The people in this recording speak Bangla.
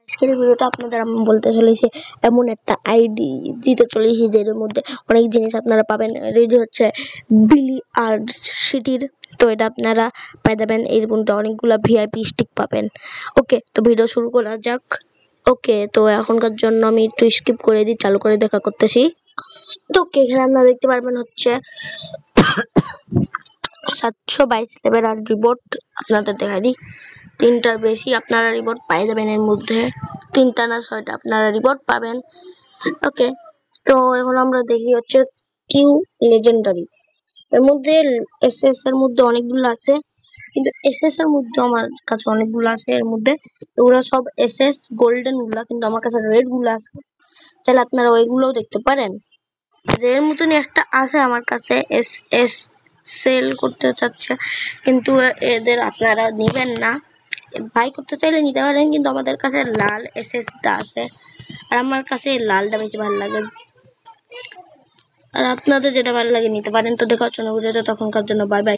আজকের ভিডিওটা আপনাদের আমি বলতে চলেছি এমন একটা আইডি দিতে চলেছি যের মধ্যে অনেক জিনিস আপনারা পাবেন। এই যে হচ্ছে বিলি আর্ট সিটির, তো এটা আপনারা পেয়ে যাবেন। এর মধ্যে অনেকগুলা ভিআইপি স্টিক পাবেন। ওকে, তো ভিডিও শুরু করা যাক। ওকে, তো এখনকার জন্য আমি একটু স্কিপ করে দিই, চালু করে দেখা করতেছি। তো ওকে, এখানে আপনারা দেখতে পারবেন হচ্ছে 722 লেভেল আর রিবোর্ট আপনাদের দেখা দিই। 3টার বেশি আপনারা রিবোর্ট পাই যাবেন। এর মধ্যে 3টা না 6টা আপনারা রিবোর্ট পাবেন। ওকে, তো এখন আমরা দেখি হচ্ছে কিউ লেজেন্ডারি। এর মধ্যে এসএস এর মধ্যে অনেকগুলো আছে, কিন্তু এসএস এর মধ্যে আমার কাছে অনেকগুলো আছে। এর মধ্যে এগুলো সব এসএস গোল্ডেন গুলা, কিন্তু আমার কাছে রেড গুলো আছে। তাহলে আপনারা ওইগুলোও দেখতে পারেন। এর মতনই একটা আছে আমার কাছে, এসএস সেল করতে চাচ্ছে, কিন্তু এদের আপনারা নেবেন না। বাই করতে চাইলে নিতে পারেন, কিন্তু আমাদের কাছে লাল এসএসটা আছে আর আমার কাছে লালটা বেশি ভালো লাগে। আর আপনাদের যেটা ভালো লাগে নিতে পারেন। তো দেখা হচ্ছে না বুঝতে, তখনকার জন্য বাই বাই।